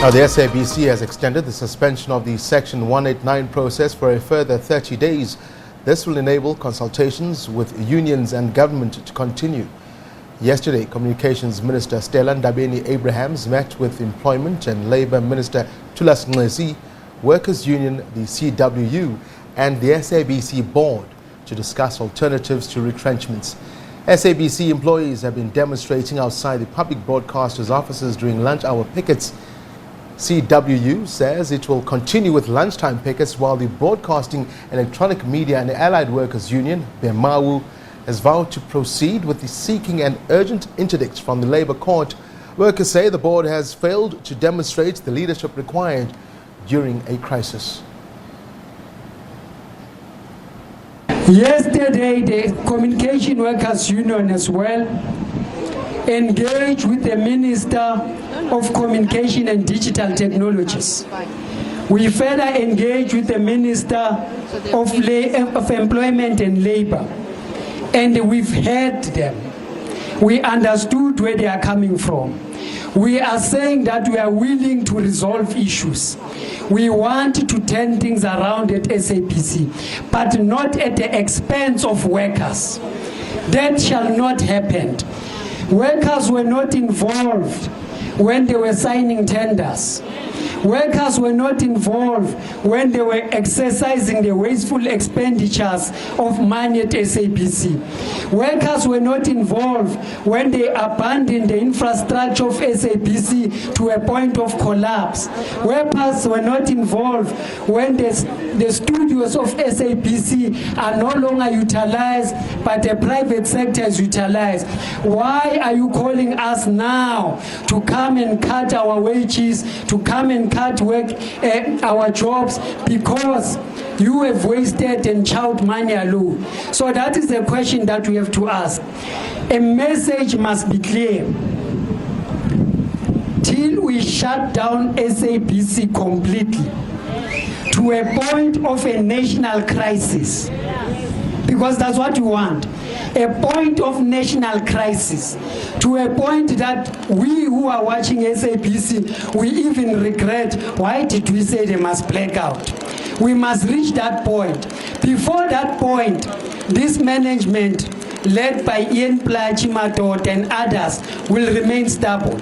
Now, the SABC has extended the suspension of the Section 189 process for a further 30 days. This will enable consultations with unions and government to continue. Yesterday, Communications Minister Stella Ndabeni-Abrahams met with Employment and Labour Minister Thulas Nxesi, Workers' Union, the CWU, and the SABC Board to discuss alternatives to retrenchments. SABC employees have been demonstrating outside the public broadcasters' offices during lunch hour pickets. CWU says it will continue with lunchtime pickets, while the Broadcasting, Electronic Media and Allied Workers Union, BEMAWU, has vowed to proceed with the seeking an urgent interdict from the Labour Court. Workers say the board has failed to demonstrate the leadership required during a crisis. Yesterday, the Communication Workers Union as well engaged with the Minister of Communication and Digital Technologies. We further engaged with the Minister of Employment and Labour, and we've heard them. We understood where they are coming from. We are saying that we are willing to resolve issues. We want to turn things around at SABC, but not at the expense of workers. That shall not happen. Workers were not involved when they were signing tenders. Workers were not involved when they were exercising the wasteful expenditures of money at SABC. Workers were not involved when they abandoned the infrastructure of SABC to a point of collapse. Workers were not involved when the studios of SABC are no longer utilized, but the private sector is utilized. Why are you calling us now to come and cut our wages, to come and cut our jobs, because you have wasted and child money alone? So that is the question that we have to ask. A message must be clear. Till we shut down SABC completely to a point of a national crisis, because that's what we want. A point of national crisis, to a point that we who are watching SABC, we even regret, why did we say they must black out? We must reach that point. Before that point, this management, led by Ian Plachimatot and others, will remain stubborn.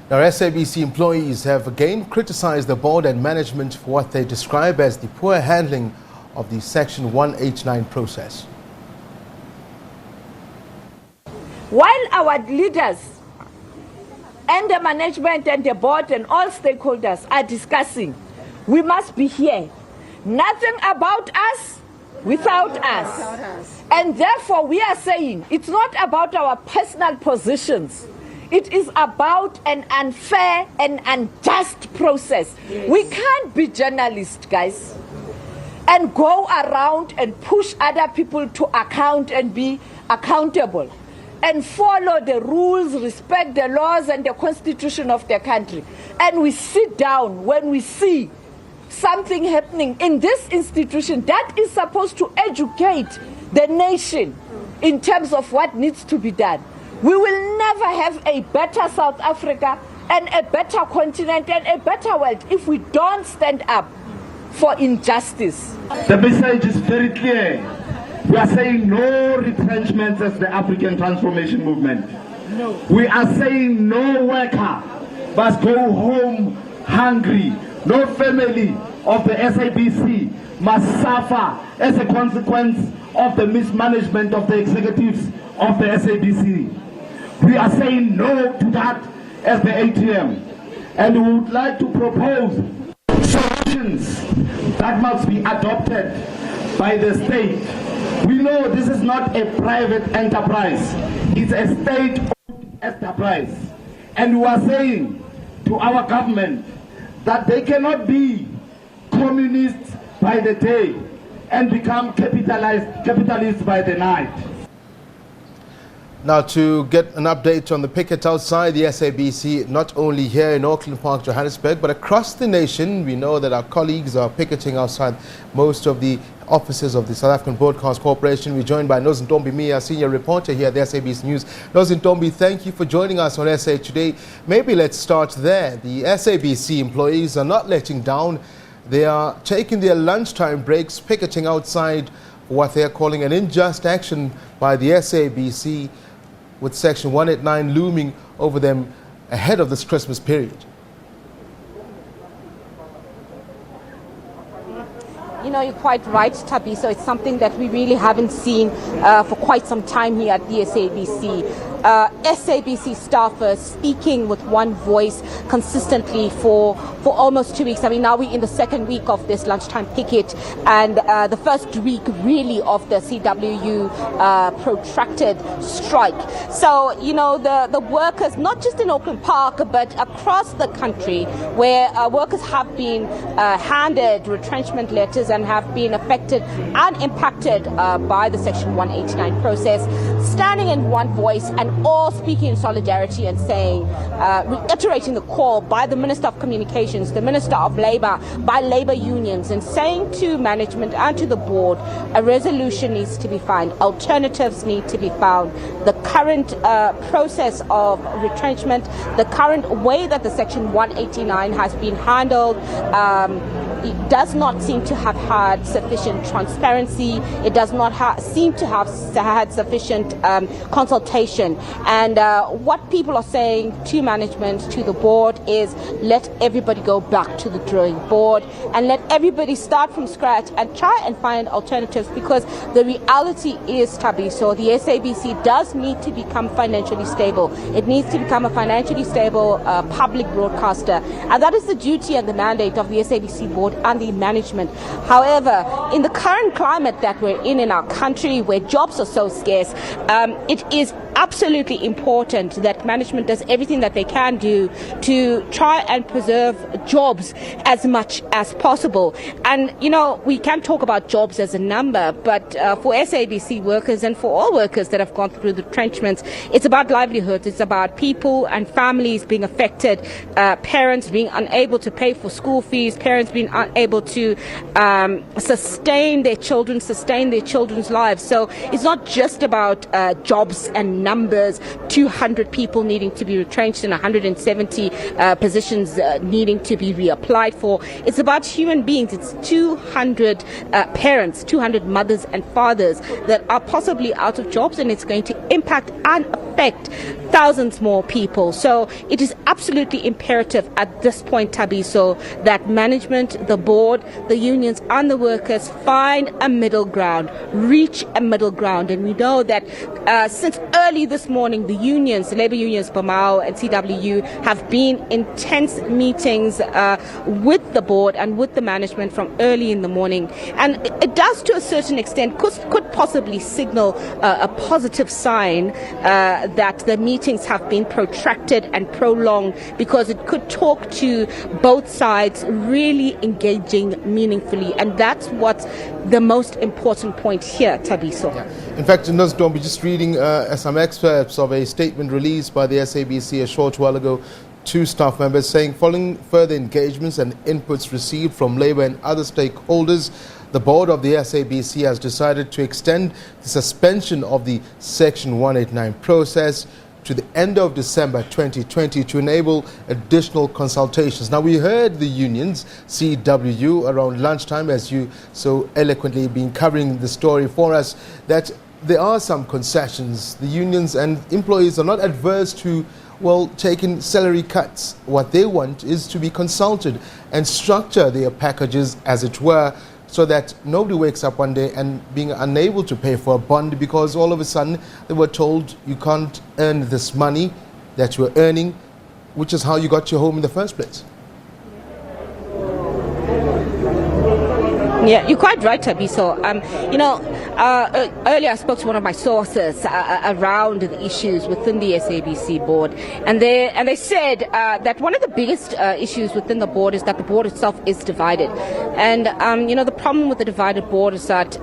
Now, SABC employees have again criticized the board and management for what they describe as the poor handling of the Section 189 process. While our leaders and the management and the board and all stakeholders are discussing, we must be here. Nothing about us without us. And therefore we are saying it's not about our personal positions. It is about an unfair and unjust process. Yes. We can't be journalists, guys, and go around and push other people to account and be accountable and follow the rules, respect the laws and the constitution of the country. And we sit down when we see something happening in this institution that is supposed to educate the nation in terms of what needs to be done. We will never have a better South Africa and a better continent and a better world if we don't stand up for injustice. The message is very clear. We are saying no retrenchments as the African Transformation Movement. No. We are saying no worker must go home hungry. No family of the SABC must suffer as a consequence of the mismanagement of the executives of the SABC. We are saying no to that as the ATM. And we would like to propose solutions that must be adopted by the state. We know this is not a private enterprise. It's a state-owned enterprise. And we are saying to our government that they cannot be communists by the day and become capitalists by the night. Now, to get an update on the picket outside the SABC, not only here in Auckland Park, Johannesburg, but across the nation, we know that our colleagues are picketing outside most of the offices of the South African Broadcast Corporation. We're joined by Nozintombi Miya, senior reporter here at the SABC News. Nozintombi, thank you for joining us on SA Today. Maybe let's start there. The SABC employees are not letting down. They are taking their lunchtime breaks, picketing outside what they are calling an unjust action by the SABC, with Section 189 looming over them ahead of this Christmas period. You know, you're quite right, Tabi. So it's something that we really haven't seen for quite some time here at the SABC. SABC staffers speaking with one voice consistently for almost 2 weeks. I mean, now we're in the second week of this lunchtime picket, and the first week really of the CWU protracted strike. So, you know, the workers, not just in Auckland Park, but across the country, where workers have been handed retrenchment letters and have been affected and impacted by the Section 189 process, standing in one voice and all speaking in solidarity and saying, reiterating the call by the Minister of Communications, the Minister of Labour, by labour unions, and saying to management and to the board, a resolution needs to be found, alternatives need to be found. The current process of retrenchment, the current way that the Section 189 has been handled, it does not seem to have had sufficient transparency. It does not seem to have had sufficient consultation. And what people are saying to management, to the board, is let everybody go back to the drawing board and let everybody start from scratch and try and find alternatives, because the reality is, Tabi, so the SABC does need to become financially stable. It needs to become a financially stable public broadcaster. And that is the duty and the mandate of the SABC board and the management. However, in the current climate that we're in our country, where jobs are so scarce, it is absolutely important that management does everything that they can do to try and preserve jobs as much as possible. And, you know, we can talk about jobs as a number, but for SABC workers and for all workers that have gone through the retrenchments, it's about livelihoods. It's about people and families being affected, parents being unable to pay for school fees, parents being unable to sustain their children's lives. So it's not just about jobs and numbers, 200 people needing to be retrenched and 170 positions needing to be reapplied for. It's about human beings. It's 200 parents, 200 mothers and fathers that are possibly out of jobs, and it's going to impact and affect thousands more people. So it is absolutely imperative at this point, Tabi, so that management, the board, the unions and the workers find a middle ground, reach a middle ground. And we know that since early this morning, the unions, the labour unions, BAMAO and CWU, have been in intense meetings with the board and with the management from early in the morning. And it does, to a certain extent, could possibly signal a positive sign that the meetings have been protracted and prolonged, because it could talk to both sides really engaging meaningfully. And that's what's the most important point here, Tabiso. Yeah. In fact, Nozintombi, just reading some excerpts of a statement released by the SABC a short while ago, two staff members saying, following further engagements and inputs received from Labour and other stakeholders, the board of the SABC has decided to extend the suspension of the Section 189 process to the end of December 2020 to enable additional consultations. Now, we heard the unions, CWU, around lunchtime, as you so eloquently been covering the story for us, that there are some concessions. The unions and employees are not adverse to, well, taking salary cuts. What they want is to be consulted and structure their packages, as it were, so that nobody wakes up one day and being unable to pay for a bond because all of a sudden they were told you can't earn this money that you were earning, which is how you got your home in the first place. Yeah, you're quite right, Tabiso. You know, Earlier I spoke to one of my sources around the issues within the SABC board, and they said that one of the biggest issues within the board is that the board itself is divided. And the problem with the divided board is that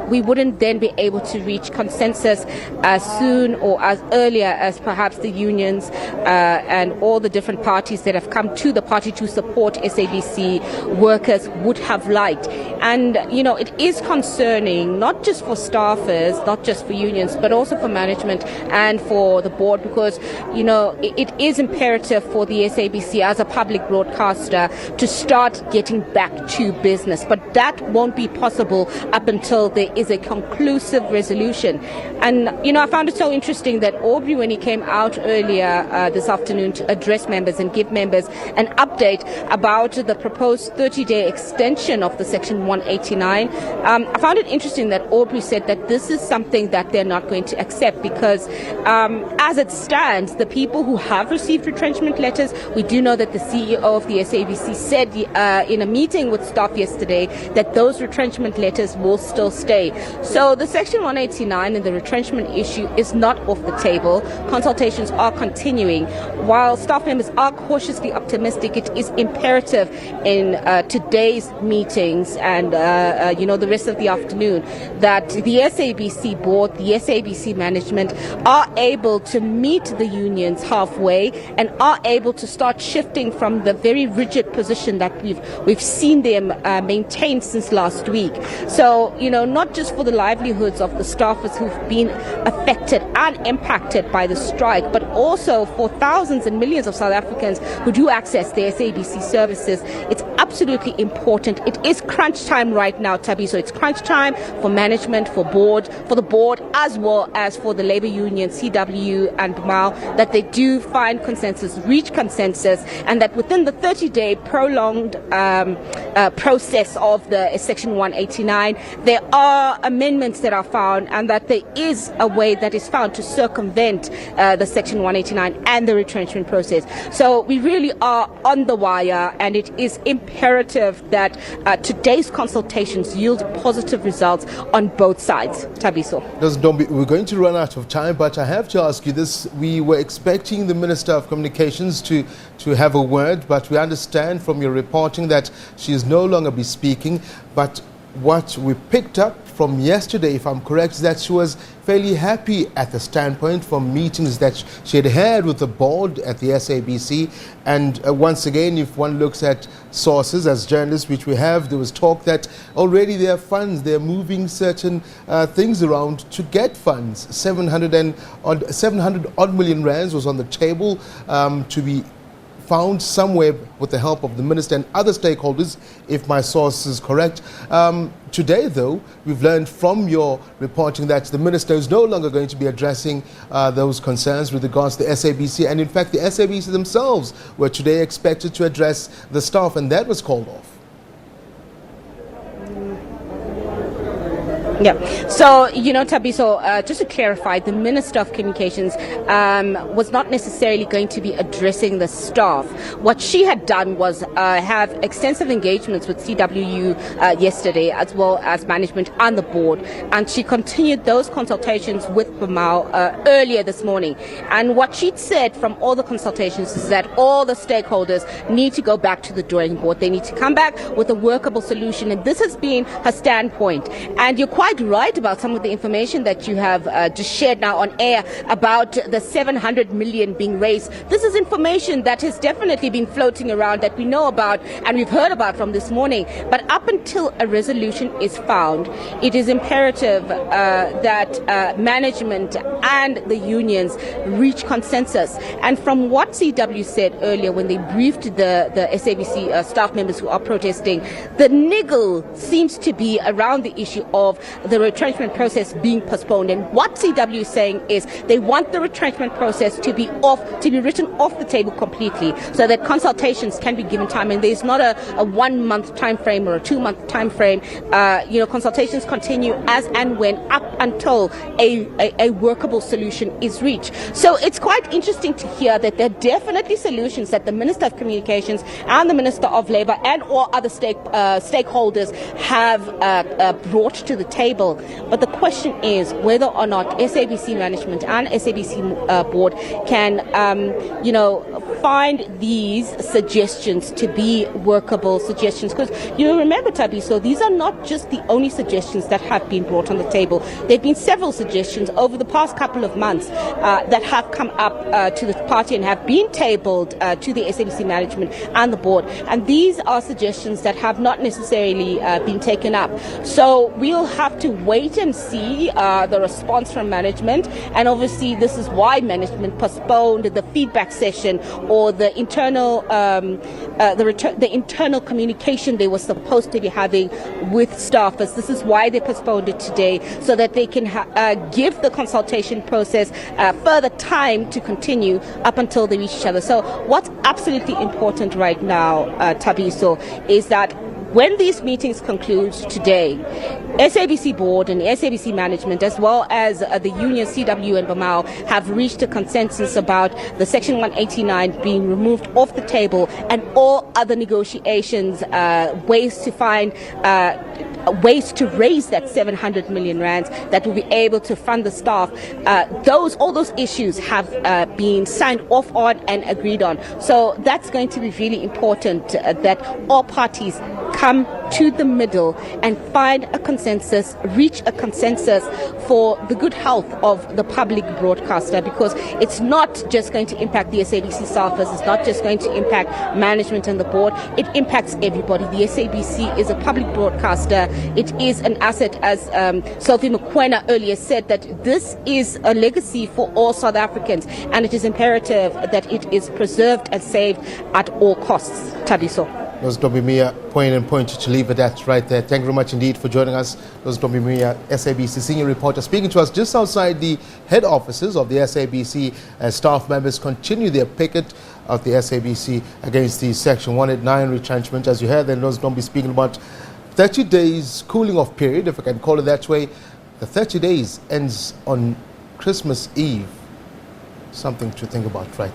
we wouldn't then be able to reach consensus as soon or as earlier as perhaps the unions and all the different parties that have come to the party to support SABC workers would have liked. And it is concerning, not just for staffers, not just for unions, but also for management and for the board, because it is imperative for the SABC as a public broadcaster to start getting back to business. But that won't be possible up until there is a conclusive resolution. And I found it so interesting that Aubrey, when he came out earlier this afternoon to address members and give members an update about the proposed 30-day extension of the Section 189, I found it interesting that Aubrey said that this is something that they're not going to accept because as it stands, the people who have received retrenchment letters, we do know that the CEO of the SABC said in a meeting with staff yesterday that those retrenchment letters will still stay. So the Section 189 and the retrenchment issue is not off the table. Consultations are continuing. While staff members are cautiously optimistic, it is imperative in today's meetings and the rest of the afternoon that the SABC board, the SABC management are able to meet the unions halfway and are able to start shifting from the very rigid position that we've seen them maintain since last week. So, not just for the livelihoods of the staffers who've been affected and impacted by the strike, but also for thousands and millions of South Africans who do access the SABC services. It's absolutely important. It is crunch time right now, Tabi. So it's crunch time for management, for the board, as well as for the labor union, CW and BMAL, that they do find consensus, reach consensus, and that within the 30-day prolonged process of the Section 189, there are amendments that are found, and that there is a way that is found to circumvent the Section 189 and the retrenchment process. So we really are on the wire, and it is imperative that today's consultations yield positive results on both sides. Tabiso. Nozintombi, we're going to run out of time, but I have to ask you this. We were expecting the Minister of Communications to have a word, but we understand from your reporting that she is no longer be speaking. But what we picked up from yesterday, if I'm correct, is that she was fairly happy at the standpoint from meetings that she had had with the board at the SABC. And once again, if one looks at sources as journalists, which we have, there was talk that already there are funds, they're moving certain things around to get funds. 700 odd million rands was on the table to be found somewhere with the help of the minister and other stakeholders, if my source is correct. Today, though, we've learned from your reporting that the minister is no longer going to be addressing those concerns with regards to the SABC. And in fact, the SABC themselves were today expected to address the staff, and that was called off. Yeah. So, Tabiso, just to clarify, the Minister of Communications was not necessarily going to be addressing the staff. What she had done was have extensive engagements with CWU yesterday, as well as management and the board. And she continued those consultations with BMAL earlier this morning. And what she'd said from all the consultations is that all the stakeholders need to go back to the drawing board. They need to come back with a workable solution. And this has been her standpoint. And you're quite right about some of the information that you have just shared now on air about the 700 million being raised. This is information that has definitely been floating around, that we know about and we've heard about from this morning. But up until a resolution is found, it is imperative that management and the unions reach consensus. And from what CW said earlier when they briefed the SABC staff members who are protesting, the niggle seems to be around the issue of the retrenchment process being postponed. And what CW is saying is they want the retrenchment process to be written off the table completely, so that consultations can be given time. And there's not a 1 month time frame or a 2 month time frame. Consultations continue as and when up until a workable solution is reached. So it's quite interesting to hear that there are definitely solutions that the Minister of Communications and the Minister of Labour and all other stakeholders have brought to the table. table. But the question is whether or not SABC management and SABC board can, find these suggestions to be workable suggestions. Because you remember, Tabiso, these are not just the only suggestions that have been brought on the table. There have been several suggestions over the past couple of months that have come up to the party and have been tabled to the SABC management and the board. And these are suggestions that have not necessarily been taken up. So we'll have to wait and see the response from management. And obviously this is why management postponed the feedback session or the internal the internal communication they were supposed to be having with staffers. This is why they postponed it today, so that they can give the consultation process further time to continue up until they reach each other. So what's absolutely important right now, Tabiso, is that when these meetings conclude today, SABC board and SABC management, as well as the union CW and BMAO, have reached a consensus about the Section 189 being removed off the table and all other negotiations, ways to find ways to raise that 700 million rands that will be able to fund the staff. All those issues have been signed off on and agreed on. So that's going to be really important that all parties come to the middle and find a consensus, reach a consensus for the good health of the public broadcaster, because it's not just going to impact the SABC staffers, it's not just going to impact management and the board, it impacts everybody. The SABC is a public broadcaster. It is an asset, as Sophie Mokoena earlier said, that this is a legacy for all South Africans, and it is imperative that it is preserved and saved at all costs. Tabiso. Nozintombi Miya, point to leave it at right there. Thank you very much indeed for joining us. Nozintombi Miya, SABC senior reporter, speaking to us just outside the head offices of the SABC as staff members continue their picket of the SABC against the Section 189 retrenchment. As you heard, then Nozintombi speaking about 30 days cooling off period, if I can call it that way. The 30 days ends on Christmas Eve. Something to think about, right?